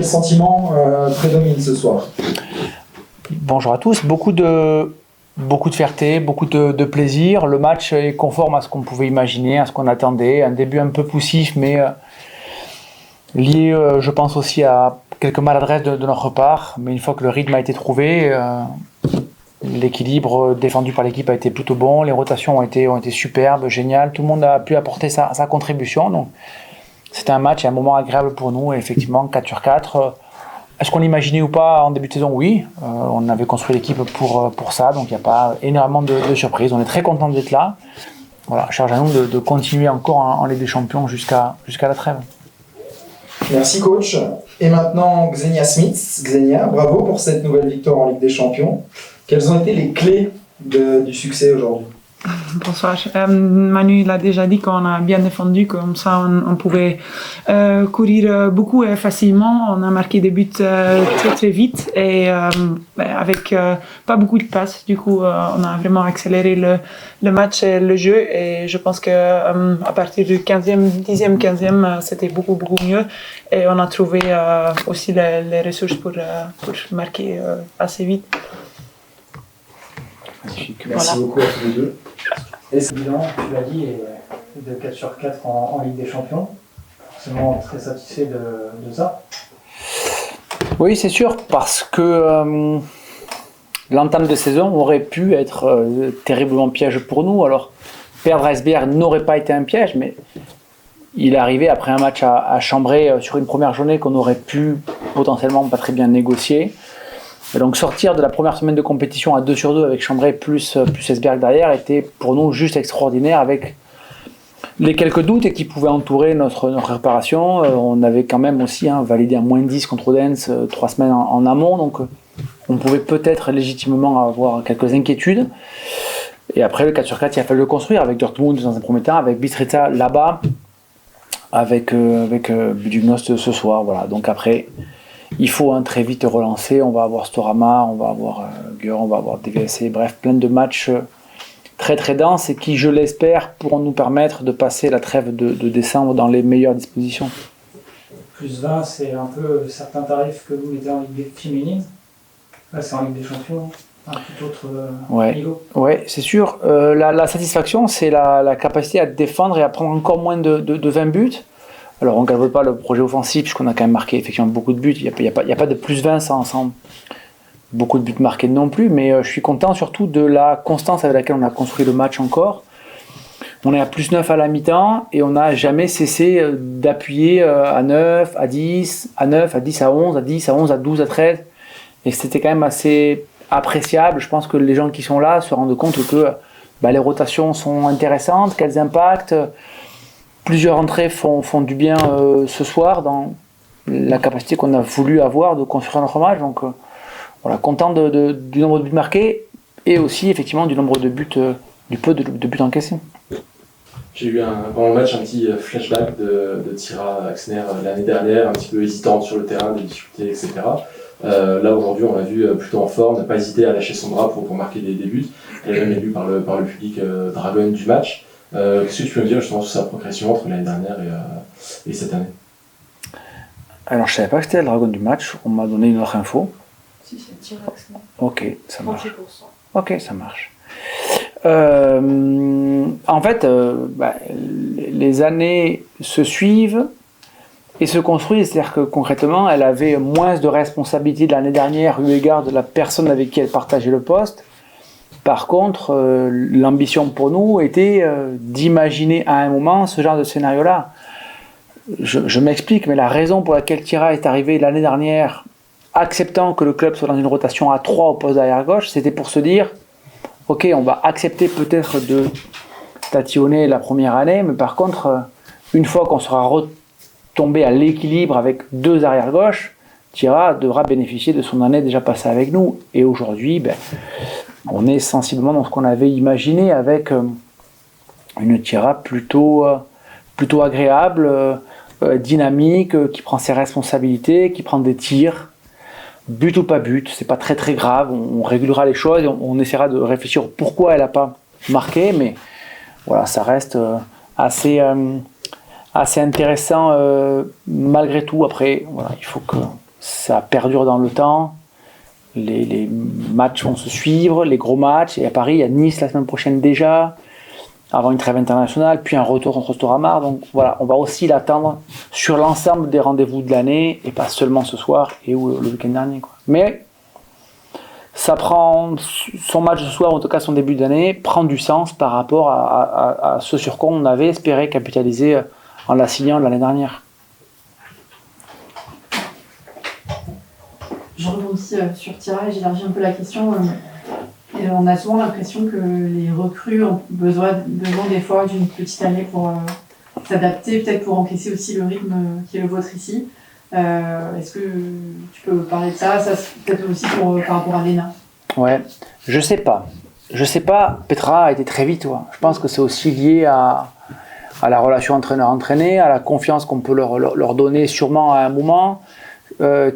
quel sentiment prédomine ce soir? Bonjour à tous, beaucoup de fierté, beaucoup de plaisir. Le match est conforme à ce qu'on pouvait imaginer, à ce qu'on attendait. Un début un peu poussif, mais lié, je pense aussi à quelques maladresses de notre part. Mais une fois que le rythme a été trouvé, l'équilibre défendu par l'équipe a été plutôt bon. Les rotations ont été superbes, géniales. Tout le monde a pu apporter sa contribution. Donc, c'était un match et un moment agréable pour nous. Et effectivement, 4 sur 4. Est-ce qu'on l'imaginait ou pas en début de saison? Oui. On avait construit l'équipe pour ça. Donc, il n'y a pas énormément de surprises. On est très content d'être là. Voilà, charge à nous de continuer encore en Ligue des Champions jusqu'à la trêve. Merci coach. Et maintenant Xenia Smith. Xenia, bravo pour cette nouvelle victoire en Ligue des Champions. Quelles ont été les clés du succès aujourd'hui? Bonsoir. Manu l'a déjà dit qu'on a bien défendu, comme ça on pouvait courir beaucoup et facilement. On a marqué des buts très très vite et avec pas beaucoup de passes. Du coup, on a vraiment accéléré le match et le jeu. Et je pense que à partir du 10e, 15e, c'était beaucoup mieux. Et on a trouvé aussi les ressources pour marquer assez vite. Magnifique. Merci beaucoup à tous les deux. Et c'est bilan, tu l'as dit, de 4 sur 4 en Ligue des Champions. Forcément très satisfait de ça. Oui, c'est sûr, parce que l'entame de saison aurait pu être terriblement piège pour nous. Alors, perdre à Esbjerg n'aurait pas été un piège, mais il est arrivé après un match à Chambray sur une première journée qu'on aurait pu potentiellement pas très bien négocier. Et donc sortir de la première semaine de compétition à 2 sur 2 avec Chambray plus Esbjerg derrière était pour nous juste extraordinaire, avec les quelques doutes qui pouvaient entourer notre réparation. On avait quand même aussi validé un -10 contre Odense 3 semaines en amont, donc on pouvait peut-être légitimement avoir quelques inquiétudes. Et après le 4 sur 4, il a fallu le construire avec Dortmund dans un premier temps, avec Bistrița là-bas, avec Budugnost ce soir. Voilà. Donc après, il faut très vite relancer. On va avoir Storhamar, on va avoir Gür, on va avoir DVSC, bref, plein de matchs très très denses et qui, je l'espère, pourront nous permettre de passer la trêve de décembre dans les meilleures dispositions. Plus 20, c'est un peu certains tarifs que vous mettez en Ligue féminine. Là, c'est en Ligue des Champions, un tout autre niveau. Ouais, c'est sûr. La satisfaction, c'est la capacité à défendre et à prendre encore moins de 20 buts. Alors, on ne galvaude pas le projet offensif, puisqu'on a quand même marqué effectivement beaucoup de buts. Il n'y a pas de plus 20 sans beaucoup de buts marqués non plus, mais je suis content surtout de la constance avec laquelle on a construit le match encore. On est à plus 9 à la mi-temps et on n'a jamais cessé d'appuyer à 9, à 10, à 9, à 10, à 11, à 10, à 11, à 12, à 13. Et c'était quand même assez appréciable. Je pense que les gens qui sont là se rendent compte que les rotations sont intéressantes, qu'elles impactent. Plusieurs entrées font du bien ce soir dans la capacité qu'on a voulu avoir de construire notre match. Donc voilà, content du nombre de buts marqués et aussi effectivement du nombre de buts, du peu de buts encaissés. J'ai eu pendant le match un petit flashback de Tira Axner l'année dernière, un petit peu hésitante sur le terrain, des difficultés, etc. Là aujourd'hui on l'a vu plutôt en forme, n'a pas hésité à lâcher son bras pour marquer des buts. Elle est même élue par le public dragonne du match. Qu'est-ce que tu peux me dire justement sur sa progression entre l'année dernière et cette année? Alors je savais pas que c'était le dragon du match, on m'a donné une autre info. Si, c'est Tirax. Ok, ça marche. 38%. Ok, ça marche. En fait, les années se suivent et se construisent, c'est-à-dire que concrètement, elle avait moins de responsabilités de l'année dernière eu égard de la personne avec qui elle partageait le poste. Par contre, l'ambition pour nous était d'imaginer à un moment ce genre de scénario-là. Je m'explique, mais la raison pour laquelle Tira est arrivée l'année dernière, acceptant que le club soit dans une rotation à 3 au poste d'arrière-gauche, c'était pour se dire ok, on va accepter peut-être de tatillonner la première année, mais par contre, une fois qu'on sera retombé à l'équilibre avec 2 arrière-gauche, Tira devra bénéficier de son année déjà passée avec nous. Et aujourd'hui, on est sensiblement dans ce qu'on avait imaginé avec une Tira plutôt agréable, dynamique, qui prend ses responsabilités, qui prend des tirs, but ou pas but, c'est pas très très grave, on régulera les choses, on essaiera de réfléchir pourquoi elle n'a pas marqué, mais voilà, ça reste assez intéressant malgré tout. Après, voilà, il faut que ça perdure dans le temps. Les matchs vont se suivre, les gros matchs. Et à Paris, il y a Nice la semaine prochaine déjà, avant une trêve internationale, puis un retour contre Storhamar. Donc voilà, on va aussi l'attendre sur l'ensemble des rendez-vous de l'année, et pas seulement ce soir et ou le week-end dernier, quoi. Mais ça prend, son match ce soir, en tout cas son début d'année, prend du sens par rapport à ce sur quoi on avait espéré capitaliser en la signant l'année dernière. Je rebondis sur Tira et j'élargis un peu la question. Et on a souvent l'impression que les recrues ont besoin des fois d'une petite année pour s'adapter, peut-être pour encaisser aussi le rythme qui est le vôtre ici. Est-ce que tu peux parler de ça, peut-être aussi par rapport à Léna? Ouais, je sais pas. Petra a été très vite. Ouais. Je pense que c'est aussi lié à la relation entraîneur-entraîné, à la confiance qu'on peut leur donner sûrement à un moment.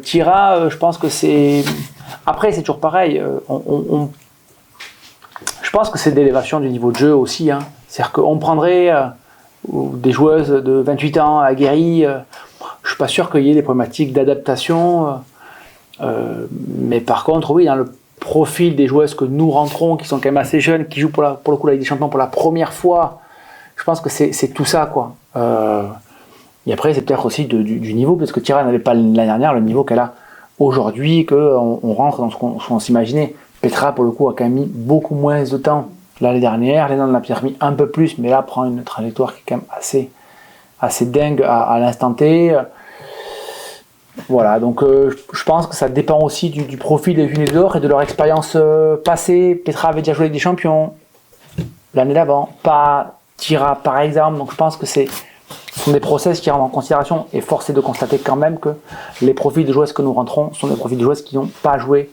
Tira, je pense que c'est... Après, c'est toujours pareil. Je pense que c'est d'élévation du niveau de jeu aussi. Hein. C'est-à-dire qu'on prendrait des joueuses de 28 ans aguerries. Je suis pas sûr qu'il y ait des problématiques d'adaptation. Mais par contre, oui, dans le profil des joueuses que nous rentrons, qui sont quand même assez jeunes, qui jouent pour le coup la Ligue des Champions pour la première fois, je pense que c'est tout ça, quoi. Et après, c'est peut-être aussi du niveau, parce que Tira n'avait pas l'année dernière le niveau qu'elle a aujourd'hui, qu'on rentre dans ce qu'on s'imaginait. Petra, pour le coup, a quand même mis beaucoup moins de temps l'année dernière. Léna en a peut-être mis un peu plus, mais là, prend une trajectoire qui est quand même assez dingue à l'instant T. Voilà, donc je pense que ça dépend aussi du profil des unes et des autres et de leur expérience passée. Petra avait déjà joué avec des champions l'année d'avant, pas Tira par exemple, donc je pense que ce sont des process qui rentrent en considération, et force est de constater quand même que les profils de joueuses que nous rentrons sont des profils de joueuses qui n'ont pas joué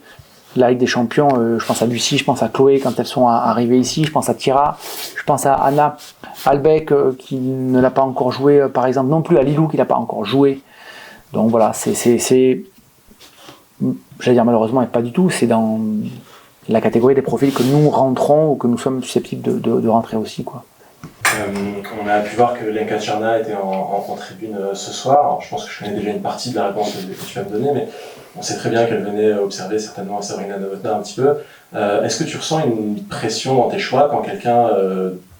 la Ligue des Champions. Je pense à Lucie, je pense à Chloé quand elles sont arrivées ici, je pense à Tira, je pense à Anna Albeck qui ne l'a pas encore joué par exemple, non plus à Lilou qui n'a pas encore joué. Donc voilà, j'allais dire malheureusement, et pas du tout, c'est dans la catégorie des profils que nous rentrons ou que nous sommes susceptibles de rentrer aussi, quoi. On a pu voir que Lenka Tcherna était en tribune ce soir. Alors, je pense que je connais déjà une partie de la réponse que tu vas me donner, mais on sait très bien qu'elle venait observer certainement Sabrina Novotná un petit peu. Est-ce que tu ressens une pression dans tes choix quand quelqu'un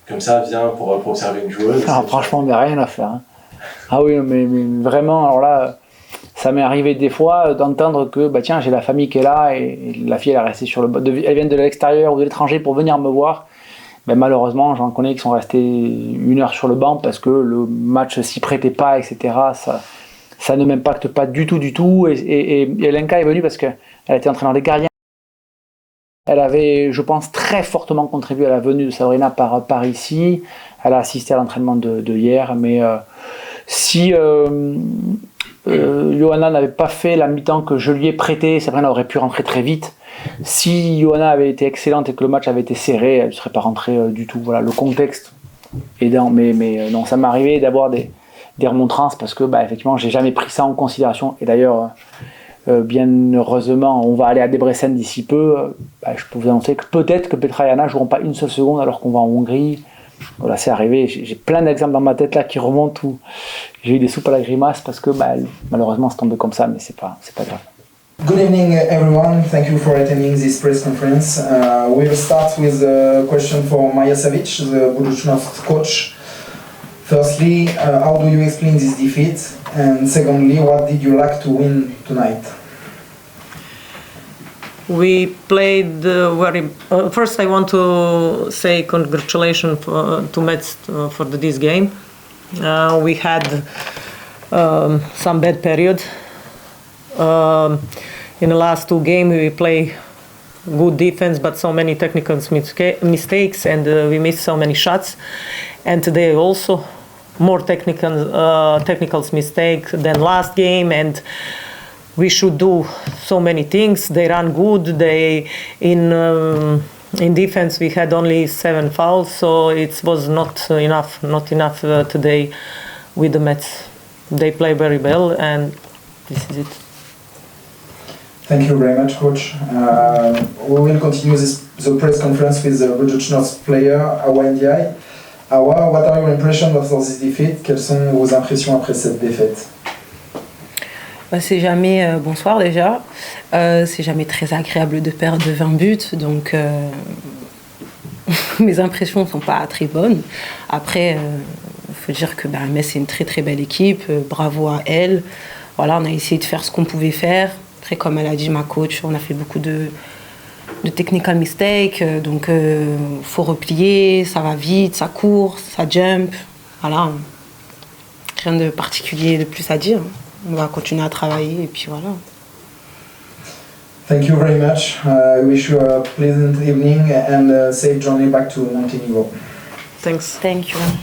comme ça vient pour observer une joueuse? Alors, franchement, il n'y a rien à faire. Hein. Ah oui, mais vraiment, alors là, ça m'est arrivé des fois d'entendre que tiens, j'ai la famille qui est là et la fille elle est restée sur elle vient de l'extérieur ou de l'étranger pour venir me voir. Mais malheureusement, j'en connais qui sont restés 1 heure sur le banc parce que le match s'y prêtait pas, etc. Ça ne m'impacte pas du tout. Et Lenka est venue parce qu'elle était entraîneur des gardiens. Elle avait, je pense, très fortement contribué à la venue de Sabrina par ici. Elle a assisté à l'entraînement de hier. Mais si Johanna n'avait pas fait la mi-temps que je lui ai prêtée, Sabrina aurait pu rentrer très vite. Si Johanna avait été excellente et que le match avait été serré, elle ne serait pas rentrée du tout. Voilà, le contexte aidant. Mais non, ça m'est arrivé d'avoir des remontrances parce que effectivement, j'ai jamais pris ça en considération. Et d'ailleurs, bien heureusement, on va aller à Debrecen d'ici peu. Je peux vous annoncer que peut-être que Petra et Anna ne joueront pas une seule seconde alors qu'on va en Hongrie. Voilà, c'est arrivé. J'ai plein d'exemples dans ma tête là qui remontent où j'ai eu des soupes à la grimace parce que malheureusement c'est tombé comme ça, mais c'est pas grave. Good evening, everyone. Thank you for attending this press conference. We'll start with a question for Maja Savic, the Budućnost coach. Firstly, how do you explain this defeat? And secondly, what did you lack to win tonight? We played very. First, I want to say congratulations to Metz for this game. We had some bad period. In the last 2 games, we play good defense, but so many technical mistakes, and we missed so many shots. And today also more technical mistakes than last game, and we should do so many things. They run good. In defense we had only 7 fouls, so it was not enough today with the Mets. They play very well, and this is it. Thank you very much, Coach. We will continue the press conference with the Budućnost player, Awa Ndiaye. Awa, what are your impressions after this defeat? Quelles sont vos impressions après cette défaite? C'est jamais, bonsoir déjà, c'est jamais très agréable de perdre 20 buts, donc mes impressions ne sont pas très bonnes. Après, il faut dire que Metz c'est une très très belle équipe, bravo à elle. Voilà, on a essayé de faire ce qu'on pouvait faire. Après, comme elle a dit ma coach, on a fait beaucoup de technical mistakes, donc faut replier, ça va vite, ça court, ça jump, voilà. Rien de particulier de plus à dire. On va continuer à travailler et puis voilà. Thank you very much. I wish you a pleasant evening and a safe journey back to Montenegro. Thanks. Thank you.